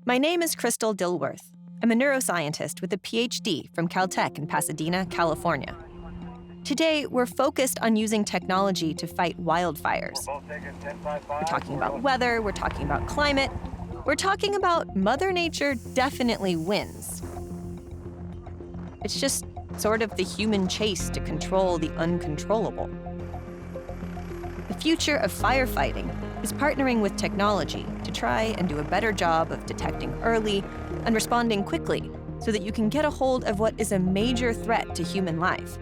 My name is Crystal Dilworth. I'm a neuroscientist with a PhD from Caltech in Pasadena, California. Today, we're focused on using technology to fight wildfires. We're talking about weather, we're talking about climate, we're talking about Mother Nature definitely wins. It's just sort of the human chase to control the uncontrollable. The future of firefighting is partnering with technology to try and do a better job of detecting early and responding quickly so that you can get a hold of what is a major threat to human life.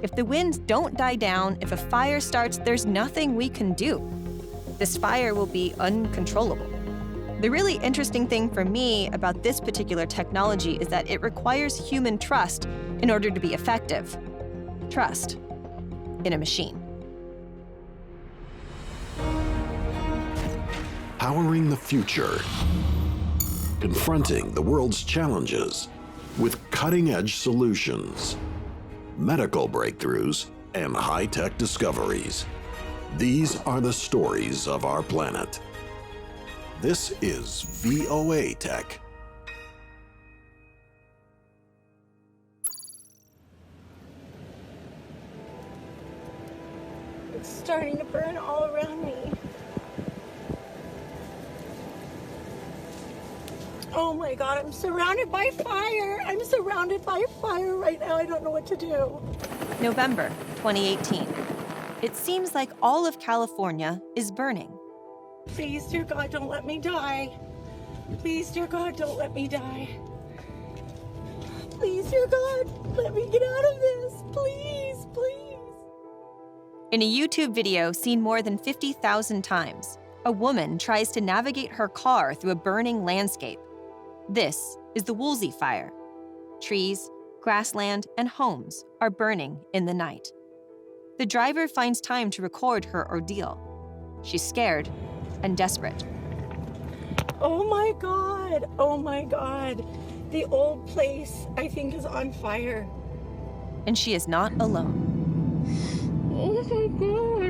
If the winds don't die down, if a fire starts, there's nothing we can do. This fire will be uncontrollable. The really interesting thing for me about this particular technology is that it requires human trust in order to be effective. Trust in a machine. Powering the future. Confronting the world's challenges with cutting-edge solutions, medical breakthroughs, and high-tech discoveries. These are the stories of our planet. This is VOATEK. It's starting to burn all around me. Oh my God, I'm surrounded by fire. I'm surrounded by fire right now. I don't know what to do. November 2018. It seems like all of California is burning. Please, dear God, don't let me die. Please, dear God, don't let me die. Please, dear God, let me get out of this. Please, please. In a YouTube video seen more than 50,000 times, a woman tries to navigate her car through a burning landscape. This is the Woolsey Fire. Trees, grassland, and homes are burning in the night. The driver finds time to record her ordeal. She's scared and desperate. Oh my God, oh my God. The old place, I think, is on fire. And she is not alone. Oh my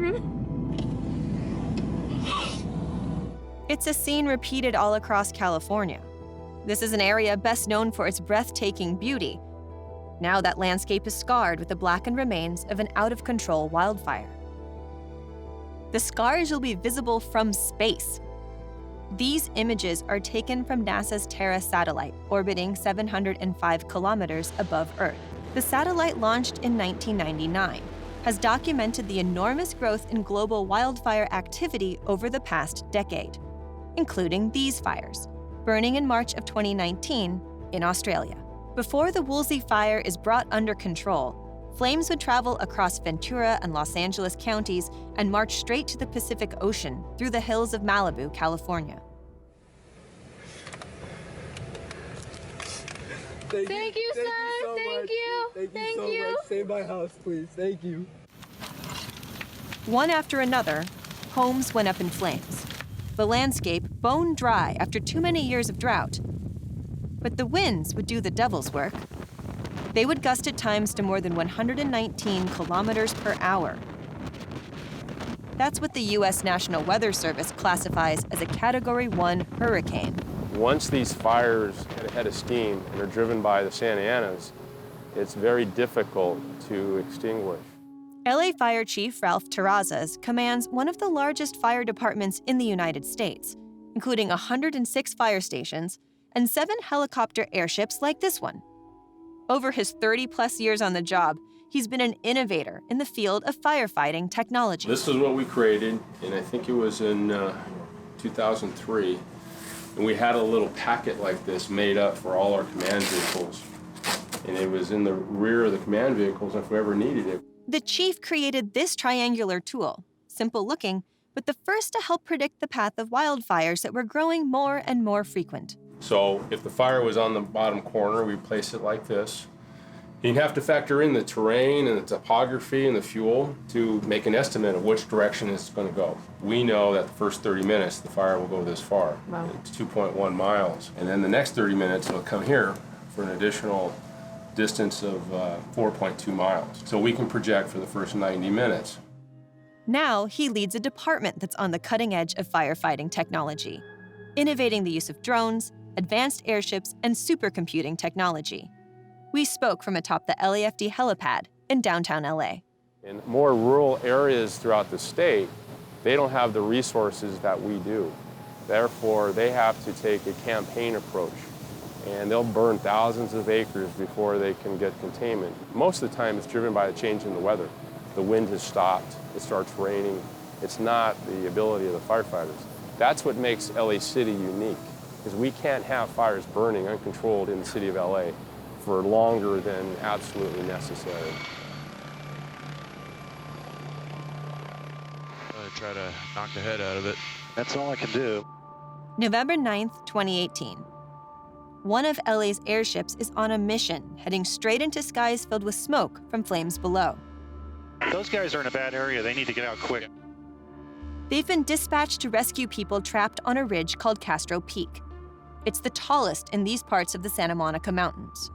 God. It's a scene repeated all across California. This is an area best known for its breathtaking beauty. Now that landscape is scarred with the blackened remains of an out-of-control wildfire. The scars will be visible from space. These images are taken from NASA's Terra satellite, orbiting 705 kilometers above Earth. The satellite, launched in 1999, has documented the enormous growth in global wildfire activity over the past decade, including these fires, burning in March of 2019 in Australia. Before the Woolsey Fire is brought under control, flames would travel across Ventura and Los Angeles counties and march straight to the Pacific Ocean through the hills of Malibu, California. Thank you, sir. So Thank you. Thank you so much. Save my house, please. Thank you. One after another, homes went up in flames. The landscape bone dry after too many years of drought. But the winds would do the devil's work. They would gust at times to more than 119 kilometers per hour. That's what the U.S. National Weather Service classifies as a Category 1 hurricane. Once these fires get a head of steam and are driven by the Santa Anas, it's very difficult to extinguish. LA Fire Chief Ralph Terrazas commands one of the largest fire departments in the United States, including 106 fire stations and 7 helicopter airships like this one. Over his 30-plus years on the job, he's been an innovator in the field of firefighting technology. This is what we created, and I think it was in 2003. And we had a little packet like this made up for all our command vehicles. And it was in the rear of the command vehicles if we ever needed it. The chief created this triangular tool, simple looking, but the first to help predict the path of wildfires that were growing more and more frequent. So if the fire was on the bottom corner, we'd place it like this. You'd have to factor in the terrain and the topography and the fuel to make an estimate of which direction it's going to go. We know that the first 30 minutes, the fire will go this far. Wow. It's 2.1 miles. And then the next 30 minutes, it'll come here for an additional distance of 4.2 miles. So we can project for the first 90 minutes. Now he leads a department that's on the cutting edge of firefighting technology. innovating the use of drones, advanced airships, and supercomputing technology. We spoke from atop the LAFD helipad in downtown LA. In more rural areas throughout the state, they don't have the resources that we do. Therefore, they have to take a campaign approach, and they'll burn thousands of acres before they can get containment. Most of the time, it's driven by a change in the weather. The wind has stopped, it starts raining. It's not the ability of the firefighters. That's what makes LA City unique, because we can't have fires burning uncontrolled in the city of LA for longer than absolutely necessary. Try to knock the head out of it. That's all I can do. November 9th, 2018. One of LA's airships is on a mission, heading straight into skies filled with smoke from flames below. Those guys are in a bad area. They need to get out quick. They've been dispatched to rescue people trapped on a ridge called Castro Peak. It's the tallest in these parts of the Santa Monica Mountains.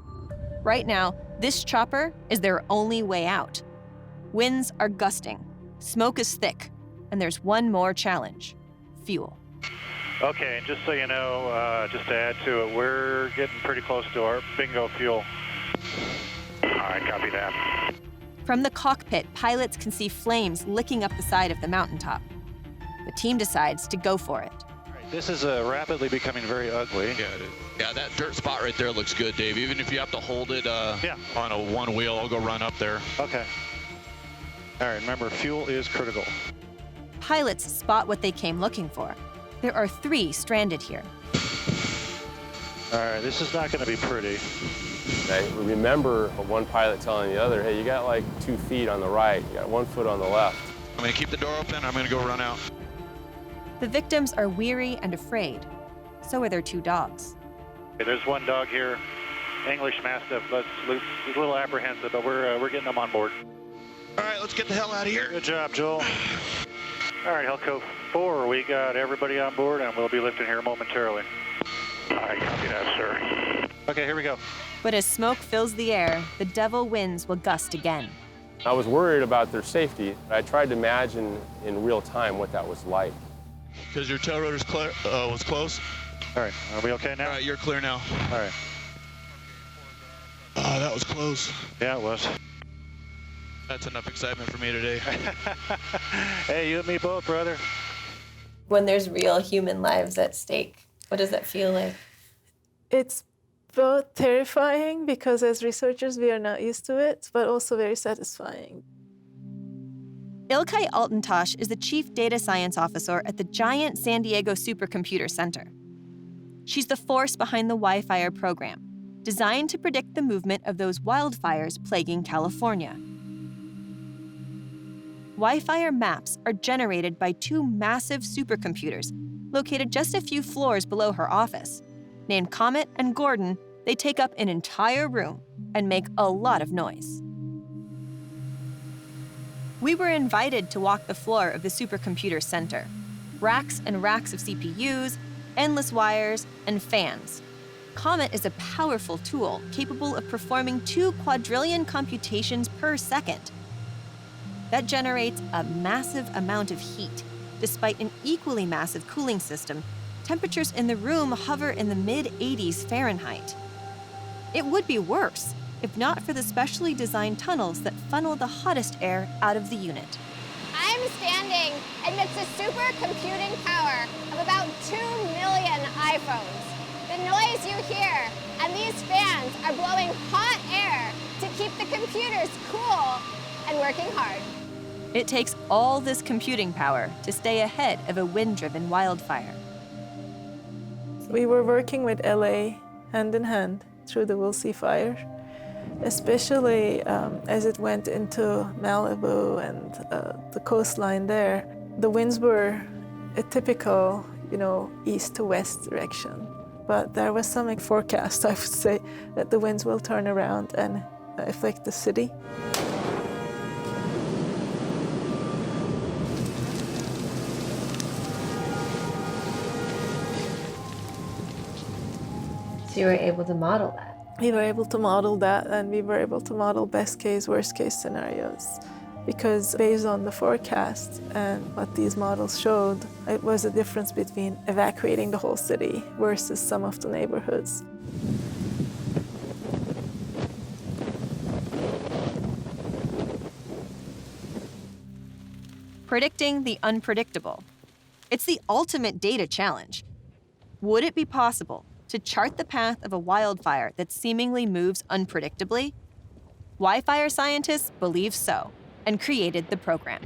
Right now, this chopper is their only way out. Winds are gusting, smoke is thick, and there's one more challenge: fuel. Okay, and just so you know, just to add to it, we're getting pretty close to our bingo fuel. All right, copy that. From the cockpit, pilots can see flames licking up the side of the mountaintop. The team decides to go for it. All right, this is rapidly becoming very ugly. Yeah, that dirt spot right there looks good, Dave. Even if you have to hold it on a one wheel, I'll go run up there. Okay. All right, remember, fuel is critical. Pilots spot what they came looking for. There are 3 stranded here. All right, this is not going to be pretty. I remember one pilot telling the other, hey, you got like 2 feet on the right, you got 1 foot on the left. I'm gonna keep the door open, I'm gonna go run out. The victims are weary and afraid. So are their 2 dogs. Okay, there's one dog here, English Mastiff. He's a little apprehensive, but we're getting them on board. All right, let's get the hell out of here. Good job, Joel. All right, Helco 4, we got everybody on board, and we'll be lifting here momentarily. All right, copy that, sir. Okay, here we go. But as smoke fills the air, the devil winds will gust again. I was worried about their safety. I tried to imagine in real time what that was like. Because your tail rotor's clear, was close. All right, are we okay now? All right, you're clear now. All right. That was close. Yeah, it was. That's enough excitement for me today. Hey, you and me both, brother. When there's real human lives at stake, what does that feel like? It's both terrifying because as researchers we are not used to it, but also very satisfying. Ilkay Altentosh is the Chief Data Science Officer at the giant San Diego Supercomputer Center. She's the force behind the WIFIRE program, designed to predict the movement of those wildfires plaguing California. WIFIRE maps are generated by 2 massive supercomputers located just a few floors below her office. Named Comet and Gordon, they take up an entire room and make a lot of noise. We were invited to walk the floor of the Supercomputer Center. Racks and racks of CPUs, endless wires, and fans. Comet is a powerful tool capable of performing 2 quadrillion computations per second. That generates a massive amount of heat. Despite an equally massive cooling system, temperatures in the room hover in the mid-80s Fahrenheit. It would be worse if not for the specially designed tunnels that funnel the hottest air out of the unit. I'm standing amidst the supercomputing power of about 2 million iPhones. The noise you hear and these fans are blowing hot air to keep the computers cool and working hard. It takes all this computing power to stay ahead of a wind-driven wildfire. We were working with LA hand in hand through the WIFIRE, especially as it went into Malibu and the coastline there. The winds were a typical, east to west direction. But there was some forecast, I would say, that the winds will turn around and affect the city. So you were able to model that? We were able to model that, and we were able to model best case, worst case scenarios. because based on the forecast and what these models showed, it was a difference between evacuating the whole city versus some of the neighborhoods. Predicting the unpredictable. It's the ultimate data challenge. Would it be possible to chart the path of a wildfire that seemingly moves unpredictably? WIFIRE scientists believe so and created the program.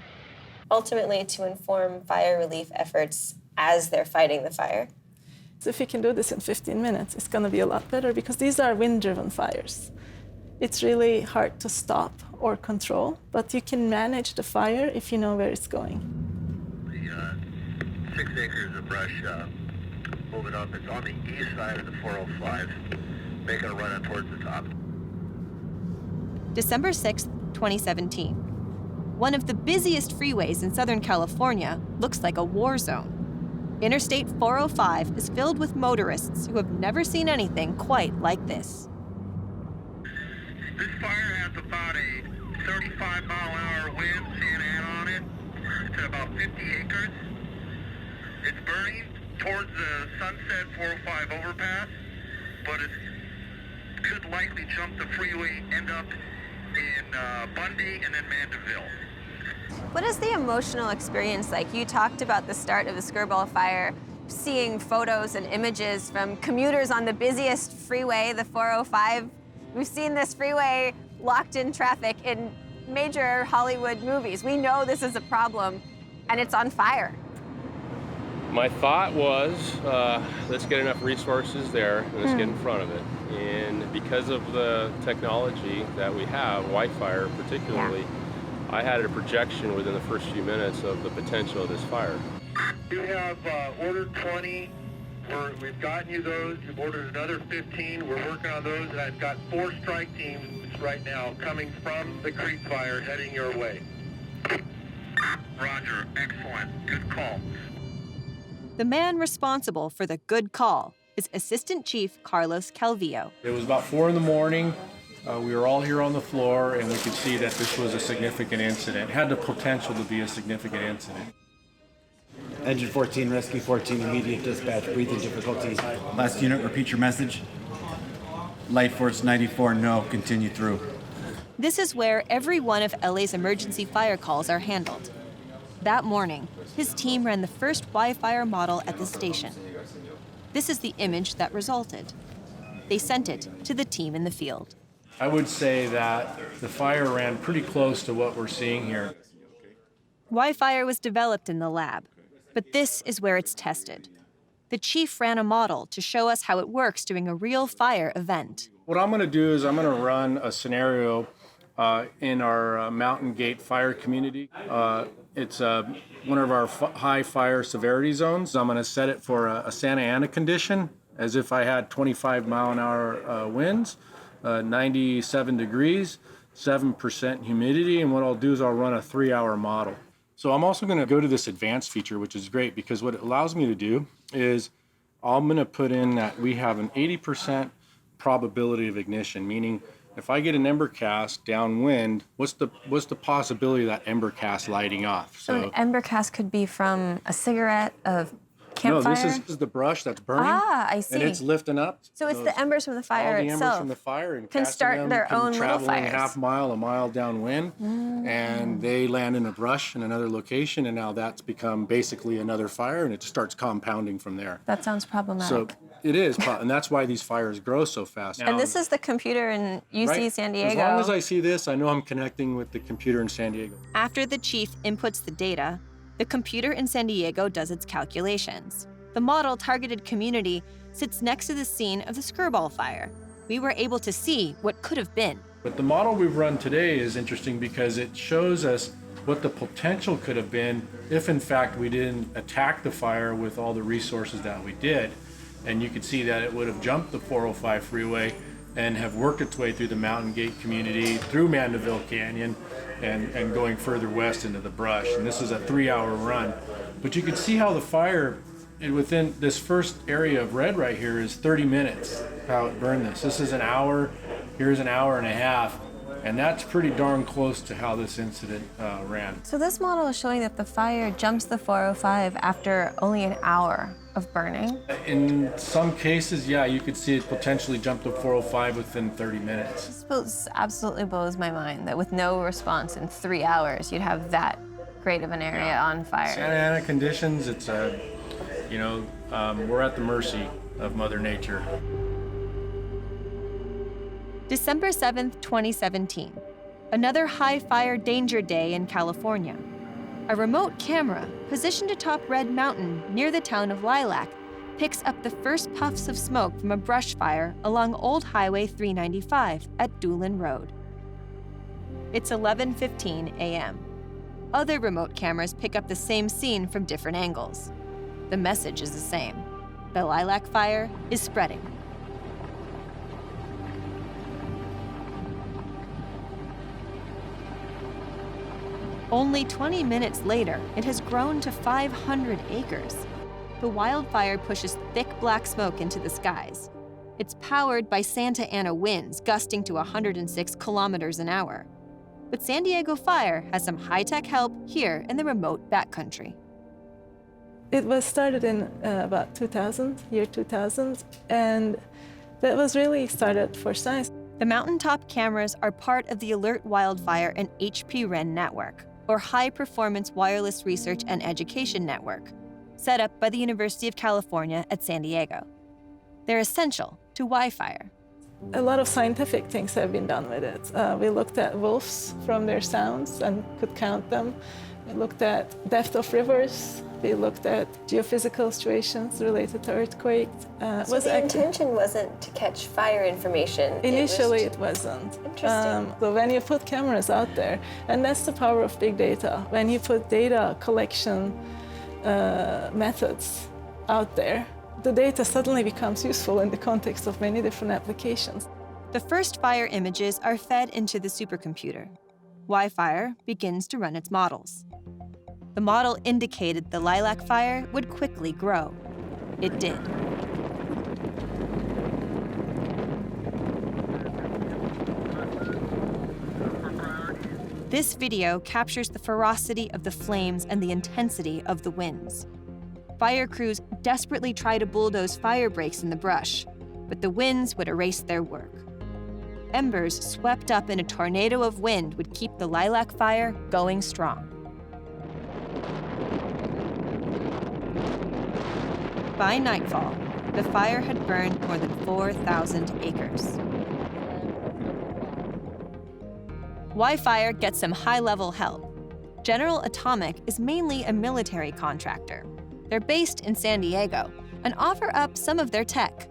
Ultimately, to inform fire relief efforts as they're fighting the fire. So if you can do this in 15 minutes, it's going to be a lot better because these are wind-driven fires. It's really hard to stop or control, but you can manage the fire if you know where it's going. The 6 acres of brush moving up. It's on the east side of the 405, making a run up towards the top. December 6th, 2017. One of the busiest freeways in Southern California looks like a war zone. Interstate 405 is filled with motorists who have never seen anything quite like this. This fire has about a 35-mile-an-hour wind, Santa Ana on it. It's at about 50 acres. It's burning towards the Sunset 405 overpass, but it could likely jump the freeway, end up in Bundy and then Mandeville. What is the emotional experience like? You talked about the start of the Skirball fire, seeing photos and images from commuters on the busiest freeway, the 405. We've seen this freeway locked in traffic in major Hollywood movies. We know this is a problem, and it's on fire. My thought was, let's get enough resources there and let's get in front of it. And because of the technology that we have, WIFIRE particularly, I had a projection within the first few minutes of the potential of this fire. You have ordered 20. We've gotten you those. You've ordered another 15. We're working on those, and I've got 4 strike teams right now coming from the Creek Fire heading your way. Roger. Excellent. Good call. The man responsible for the good call is Assistant Chief Carlos Calvillo. It was about 4 in the morning. We were all here on the floor, and we could see that this was a significant incident. It had the potential to be a significant incident. Engine 14, Rescue 14, immediate dispatch, breathing difficulties. Last unit, repeat your message. Light Force 94, no, continue through. This is where every one of LA's emergency fire calls are handled. That morning, his team ran the first WIFIRE model at the station. This is the image that resulted. They sent it to the team in the field. I would say that the fire ran pretty close to what we're seeing here. WIFIRE was developed in the lab, but this is where it's tested. The chief ran a model to show us how it works during a real fire event. What I'm going to do is I'm going to run a scenario in our Mountain Gate fire community. It's one of our high fire severity zones. I'm going to set it for a Santa Ana condition, as if I had 25-mile-an-hour winds, 97 degrees, 7% humidity, and what I'll do is I'll run a 3-hour model. So I'm also going to go to this advanced feature, which is great, because what it allows me to do is I'm going to put in that we have an 80% probability of ignition, meaning if I get an ember cast downwind, what's the possibility of that ember cast lighting off? So an ember cast could be from a cigarette, of campfire? No, this is the brush that's burning. Ah, I see. And it's lifting up. So it's the embers from the fire all the itself. embers from the fire and can start them, their own little traveling fires. half mile, a mile downwind, and they land in a brush in another location, and now that's become basically another fire, and it starts compounding from there. That sounds problematic. So it is, and that's why these fires grow so fast. And this is the computer in UC San Diego. As long as I see this, I know I'm connecting with the computer in San Diego. After the chief inputs the data, the computer in San Diego does its calculations. The model-targeted community sits next to the scene of the Skirball fire. We were able to see what could have been. But the model we've run today is interesting because it shows us what the potential could have been if, in fact, we didn't attack the fire with all the resources that we did. And you could see that it would have jumped the 405 freeway and have worked its way through the Mountain Gate community, through Mandeville Canyon, and going further west into the brush. And this is a 3-hour run. But you can see how the fire, within this first area of red right here, is 30 minutes, how it burned this. This is an hour, here's an hour and a half. And that's pretty darn close to how this incident ran. So this model is showing that the fire jumps the 405 after only an hour of burning? In some cases, yeah, you could see it potentially jump to 405 within 30 minutes. This absolutely blows my mind that with no response in 3 hours, you'd have that great of an area on fire. Santa Ana conditions, it's we're at the mercy of Mother Nature. December 7th, 2017, another high fire danger day in California. A remote camera positioned atop Red Mountain near the town of Lilac picks up the first puffs of smoke from a brush fire along Old Highway 395 at Doolin Road. It's 11:15 a.m. Other remote cameras pick up the same scene from different angles. The message is the same. The Lilac fire is spreading. Only 20 minutes later, it has grown to 500 acres. The wildfire pushes thick black smoke into the skies. It's powered by Santa Ana winds gusting to 106 kilometers an hour. But San Diego Fire has some high-tech help here in the remote backcountry. It was started in about 2000, year 2000, and that was really started for science. The mountaintop cameras are part of the Alert Wildfire and HP-REN network, or High Performance Wireless Research and Education Network, set up by the University of California at San Diego. They're essential to WIFIRE. A lot of scientific things have been done with it. We looked at wolves from their sounds and could count them. We looked at depth of rivers. We looked at geophysical situations related to earthquakes. So the intention wasn't to catch fire information? Initially, it wasn't. Interesting. So when you put cameras out there, and that's the power of big data, when you put data collection methods out there, the data suddenly becomes useful in the context of many different applications. The first fire images are fed into the supercomputer. WIFIRE begins to run its models. The model indicated the Lilac fire would quickly grow. It did. This video captures the ferocity of the flames and the intensity of the winds. Fire crews desperately try to bulldoze fire breaks in the brush, but the winds would erase their work. Embers swept up in a tornado of wind would keep the Lilac fire going strong. By nightfall, the fire had burned more than 4,000 acres. WIFIRE gets some high-level help. General Atomic is mainly a military contractor. They're based in San Diego and offer up some of their tech.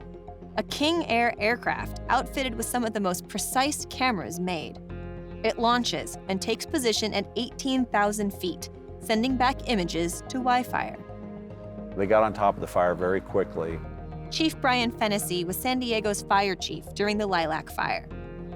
A King Air aircraft outfitted with some of the most precise cameras made. It launches and takes position at 18,000 feet, sending back images to WIFIRE. They got on top of the fire very quickly. Chief Brian Fennessy was San Diego's fire chief during the Lilac fire.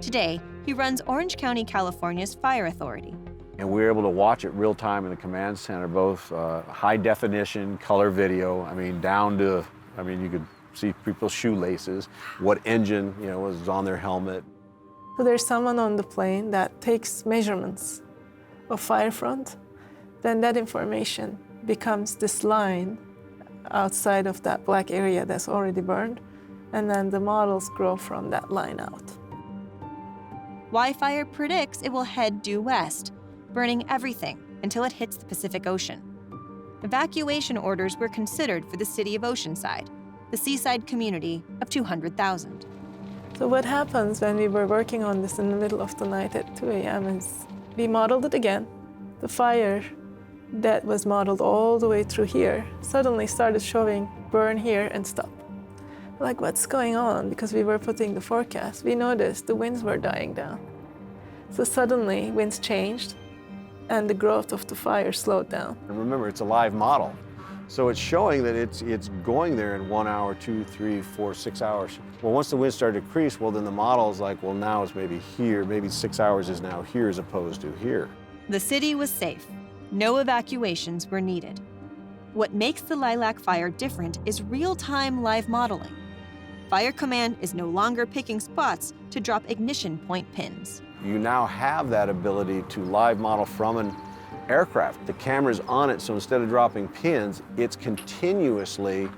Today, he runs Orange County, California's fire authority. And we were able to watch it real time in the command center, both high definition, color video, down to, you could see people's shoelaces, what engine, was on their helmet. So there's someone on the plane that takes measurements of fire front, then that information becomes this line outside of that black area that's already burned, and then the models grow from that line out. WIFIRE predicts it will head due west, burning everything until it hits the Pacific Ocean. Evacuation orders were considered for the city of Oceanside, the seaside community of 200,000. So what happens when we were working on this in the middle of the night at 2 a.m. is we modeled it again. The fire that was modeled all the way through here suddenly started showing burn here and stop. Like, what's going on? Because we were putting the forecast, we noticed the winds were dying down. So suddenly winds changed and the growth of the fire slowed down. And remember, it's a live model. So it's showing that it's going there in 1 hour, 2, 3, 4, 6 hours. Well, once the wind started to decrease, well, then the model's like, well, now it's maybe here, maybe 6 hours is now here as opposed to here. The city was safe. No evacuations were needed. What makes the Lilac fire different is real-time live modeling. Fire Command is no longer picking spots to drop ignition point pins. you now have that ability to live model from an aircraft. The camera's on it, so instead of dropping pins, it's continuously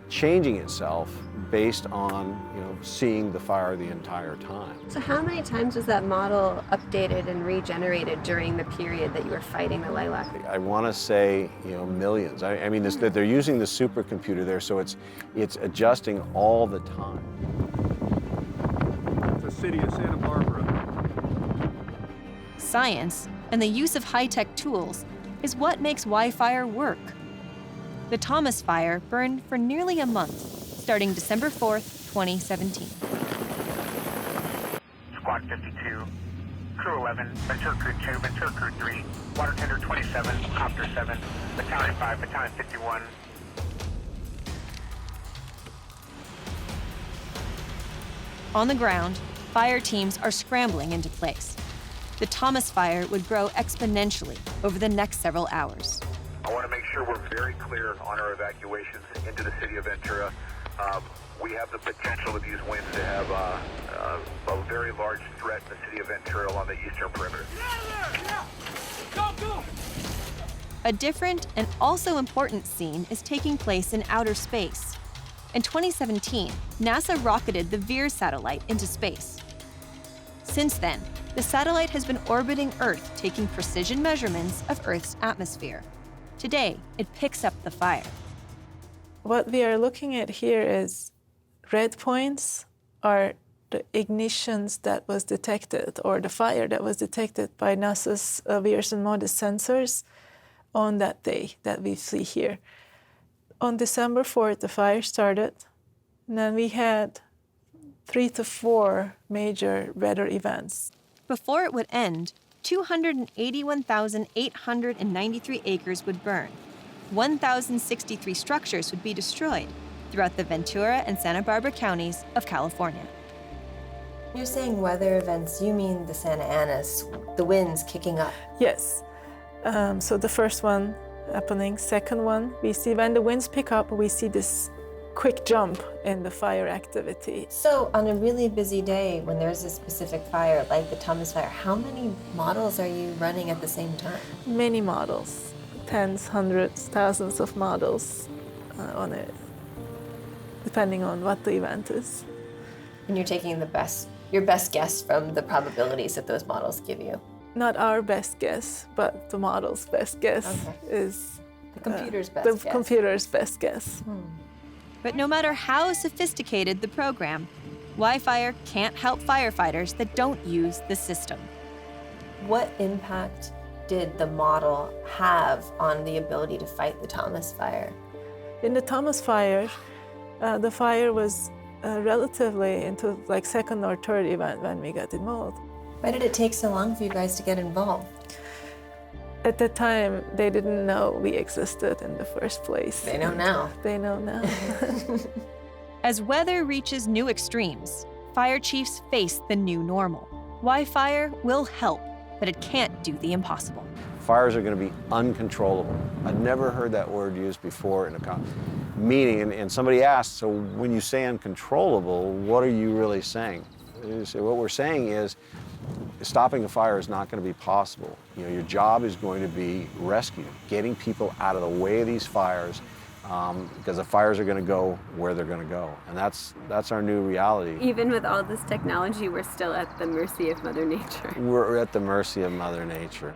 changing itself based on seeing the fire the entire time. So how many times was that model updated and regenerated during the period that you were fighting the lilac? I want to say millions. I mean they're using the supercomputer there, so it's adjusting all the time. The city of Santa Barbara. Science and the use of high-tech tools is what makes WIFIRE work. The Thomas Fire burned for nearly a month, starting December 4th, 2017. Squad 52, Crew 11, Ventura Crew 2, Ventura Crew 3, Water Tender 27, Copter 7, Battalion 5, Battalion 51. On the ground, fire teams are scrambling into place. The Thomas Fire would grow exponentially over the next several hours. I want to make sure we're very clear on our evacuations into the city of Ventura. We have the potential of these winds to have a very large threat in the city of Ventura along the eastern perimeter. Go! A different and also important scene is taking place in outer space. In 2017, NASA rocketed the VIRE satellite into space. Since then, the satellite has been orbiting Earth, taking precision measurements of Earth's atmosphere. Today, it picks up the fire. What we are looking at here is red points are the ignitions that was detected, or the fire that was detected by NASA's VIRES and MODIS sensors on that day that we see here. On December 4th, the fire started, and then we had 3 to 4 major weather events. Before it would end, 281,893 acres would burn. 1,063 structures would be destroyed throughout the Ventura and Santa Barbara counties of California. You're saying weather events, you mean the Santa Anas, the winds kicking up? Yes. So the first one happening. Second one, we see when the winds pick up, we see this quick jump in the fire activity. So on a really busy day when there's a specific fire like the Thomas Fire, how many models are you running at the same time? Many models, tens, hundreds, thousands of models on it, depending on what the event is. And you're taking your best guess from the probabilities that those models give you? Not our best guess, but the model's best guess is the computer's best guess. The computer's best guess. But no matter how sophisticated the program, WIFIRE can't help firefighters that don't use the system. What impact did the model have on the ability to fight the Thomas Fire? In the Thomas Fire, the fire was relatively into like second or third event when we got involved. Why did it take so long for you guys to get involved? At the time, they didn't know we existed in the first place. They know now. They know now. As weather reaches new extremes, fire chiefs face the new normal. WIFIRE will help, but it can't do the impossible. Fires are going to be uncontrollable. I've never heard that word used before in a meeting, and somebody asked, so when you say uncontrollable, what are you really saying? So what we're saying is, stopping a fire is not going to be possible. Your job is going to be rescue, getting people out of the way of these fires, because the fires are going to go where they're going to go, and that's our new reality. Even with all this technology, we're still at the mercy of Mother Nature. We're at the mercy of Mother Nature.